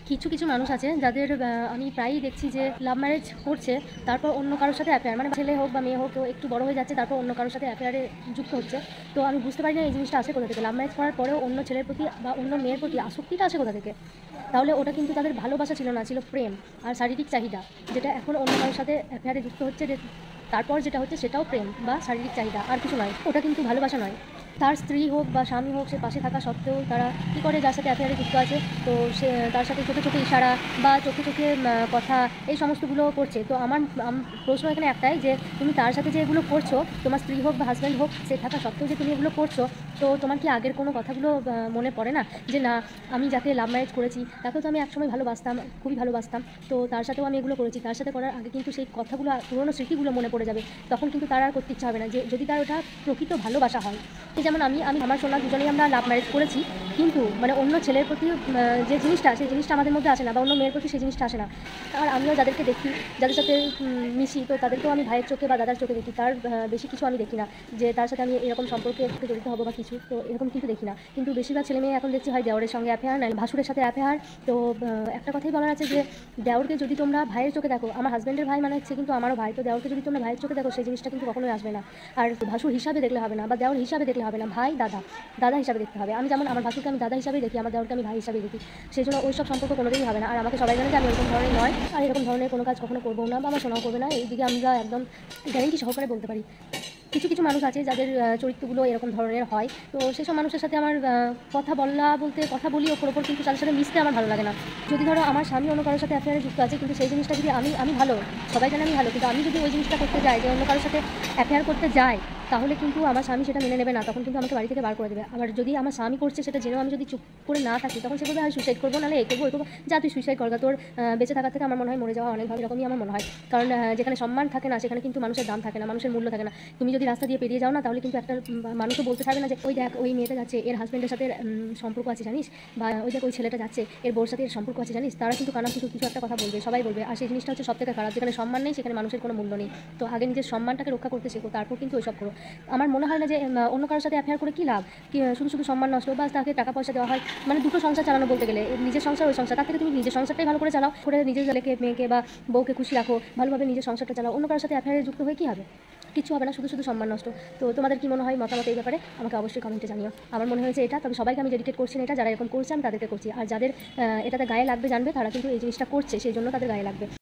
কিছু কিছু মানুষ আছে যাদের আমি প্রায়ই দেখছি যে লাভ ম্যারেজ করছে, তারপর অন্য কারোর সাথে অ্যাফেয়ার, মানে ছেলে হোক বা মেয়ে হোক, কেউ একটু বড় হয়ে যাচ্ছে তারপর অন্য কারোর সাথে অ্যাফেয়ারে যুক্ত হচ্ছে। তো আমি বুঝতে পারি না এই জিনিসটা আসে কোথা থেকে। লাভ ম্যারেজ করার পরেও অন্য ছেলের প্রতি বা অন্য মেয়ের প্রতি আসক্তিটা আসে কোথা থেকে? তাহলে ওটা কিন্তু তাদের ভালোবাসা ছিল না, ছিল প্রেম আর শারীরিক চাহিদা, যেটা এখন অন্য কারোর সাথে অ্যাফেয়ারে যুক্ত হচ্ছে। যে তারপর যেটা হচ্ছে সেটাও প্রেম বা শারীরিক চাহিদা, আর কিছু নয়। ওটা কিন্তু ভালোবাসা নয়। তার স্ত্রী হোক বা স্বামী হোক, সে পাশে থাকা সত্ত্বেও তারা কী করে, যার সাথে অ্যাফেয়ারে যুক্ত আছে, তো সে তার সাথে চোখে চোখে ইশারা বা চোখে চোখে কথা, এই সমস্তগুলো করছে। তো আমার প্রশ্ন এখানে একটাই, যে তুমি তার সাথে যে এগুলো করছো, তোমার স্ত্রী হোক বা হাজব্যান্ড হোক, সে থাকা সত্ত্বেও যে তুমি এগুলো করছো, তো তোমার কি আগের কোনো কথাগুলো মনে পড়ে না? যে না, আমি যাকে লাভ ম্যারেজ করেছি তাকেও তো আমি একসময় ভালোবাসতাম, খুবই ভালোবাসতাম, তো তার সাথেও আমি এগুলো করেছি। তার সাথে করার আগে কিন্তু সেই কথাগুলো, পুরোনো স্মৃতিগুলো মনে পড়ে যাবে। তখন কিন্তু তার আর করতে ইচ্ছা হবে না, যে যদি তার ওটা প্রকৃত ভালোবাসা হয়। এই যেমন আমি আমি আমার সোনা দুজনেই আমরা লাভ ম্যারেজ করেছি, কিন্তু মানে অন্য ছেলের প্রতি যে জিনিসটা, সেই জিনিসটা আমাদের মধ্যে আসে না, বা অন্য মেয়ের প্রতি সেই জিনিসটা আসে না। আর আমিও যাদেরকে দেখি, যাদের সাথে মিশি, তো তাদেরকেও আমি ভাইয়ের চোখে বা দাদার চোখে দেখি। তার বেশি কিছু আমি দেখি না, যে তার সাথে আমি এরকম সম্পর্কে জড়িত হবো বা কিছু, তো এরকম কিন্তু দেখি না। কিন্তু বেশিরভাগ ছেলে মেয়ে এখন দেখছি হয় দেওরের সঙ্গে অ্যাফেয়ার, না ভাসুরের সাথে অ্যাফেয়ার। তো একটা কথাই বলার আছে, যে দেওরকে যদি তোমরা ভাইয়ের চোখে দেখো, আমার হাজব্যান্ডের ভাই মানে সে কিন্তু আমারও ভাই, তো দেওরকে যদি তোমরা ভাইয়ের চোখে দেখো, সেই জিনিসটা কিন্তু কখনোই আসবে না। আর ভাসুর হিসাবে দেখলে হবে না, বা দেওর হিসাবে দেখলে হবে না, ভাই দাদা দাদা হিসাবে দেখতে হবে। আমি যেমন আমার ভাসুরকে আমি দাদা হিসাবেই দেখি, আমার দেওরকে আমি ভাই হিসাবেই দেখি। সেই জন্য ওই সব সম্পর্ক কোনোদিনই হবে না। আর আমাকে সবাই জানে যে আমি এরকম ধরনের নয়, আর এরকম ধরনের কোনো কাজ কখনো করবো না, বা আমার শোনাও করবে না। এইদিকে আমরা একদম গ্যারেন্টি সহকারে বলতে পারি। কিছু কিছু মানুষ আছে যাদের চরিত্রগুলো এরকম ধরনের হয়, তো সেসব মানুষের সাথে আমার কথা বলতে কথা বলি ওপর ওপর, কিন্তু তাদের সাথে মিশতে আমার ভালো লাগে না। যদি ধরো আমার স্বামী অন্য কারোর সাথে অ্যাফেয়ারে যুক্ত আছে, কিন্তু সেই জিনিসটা যদি আমি ভালো, সবাই জানে আমি ভালো, কিন্তু আমি যদি ওই জিনিসটা করতে যাই, যে অন্য কারোর সাথে অ্যাফেয়ার করতে যাই, তাহলে কিন্তু আমার স্বামী সেটা মেনে নেবে না, তখন কিন্তু আমাকে বাড়ি থেকে বার করে দেবে। আবার যদি আমার স্বামী করছে সেটা জেনেও আমি যদি চুপ করে না থাকি, তখন সে বলবে আমি সুইসাইড করবো, নাহলে এই করবো ওই করবো। যা তুই সুইসাইড করবা, তোর বেঁচে থাকার থেকে আমার মনে হয় মরে যাওয়া অনেক ভালো, এরকমই আমার মনে হয়। কারণ যেখানে সম্মান থাকে না, সেখানে কিন্তু মানুষের দাম থাকে না, মানুষের মূল্য থাকে না। তুমি যদি রাস্তা দিয়ে পেরিয়ে যাও না, তাহলে কিন্তু একটা মানুষও বলতে থাকবে না যে ওই দেখ ওই মেয়েটা যাচ্ছে, এর হাজব্যান্ডের সাথে সম্পর্ক আছে জানিস, বা ওই দেখ ওই ছেলেটা যাচ্ছে, এর বোর সাথে এর সম্পর্ক আছে জানিস। তারা কিন্তু কানা কিছু কিছু একটা কথা বলবে, সবাই বলবে। আর সেই জিনিসটা হচ্ছে সবথেকে খারাপ। যেখানে সম্মান নেই, সেখানে মানুষের কোনো মূল্য নেই। তো আগে নিজের সম্মানটাকে রক্ষা করতে শেখো, তারপর কিন্তু ওইসব করো। আমার মনে হয় না যে অন্য কারোর সাথে অ্যাফেয়ার করে কী লাভ, কি শুধু শুধু সম্মান নষ্ট, বা তাকে টাকা পয়সা দেওয়া হয়। মানে দুটো সংসার চালানো বলতে গেলে, নিজের সংসার ওই সংসার, তার থেকে তুমি নিজের সংসারটাই ভালো করে চালাও, করে নিজের ছেলেকে মেয়েকে বা বউকে খুশি রাখো, ভালোভাবে নিজের সংসারটা চালাও। অন্য কারোর সাথে অ্যাফেয়ারে যুক্ত হয়ে কী হবে? কিছু হবে না, শুধু শুধু সম্মান নষ্ট। তো তোমাদের কি মনে হয় মতামত এই ব্যাপারে আমাকে অবশ্যই কমেন্টে জানিও। আমার মনে হয়েছে এটা, তবে সবাইকে আমি ডেডিকেট করছি না এটা, যারা এরকম করছে আমি তাদেরকে করছি। আর যাদের এটাতে গায়ে লাগবে জানবে, তারা কিন্তু এই জিনিসটা করছে, সেই জন্য তাদের গায়ে লাগবে।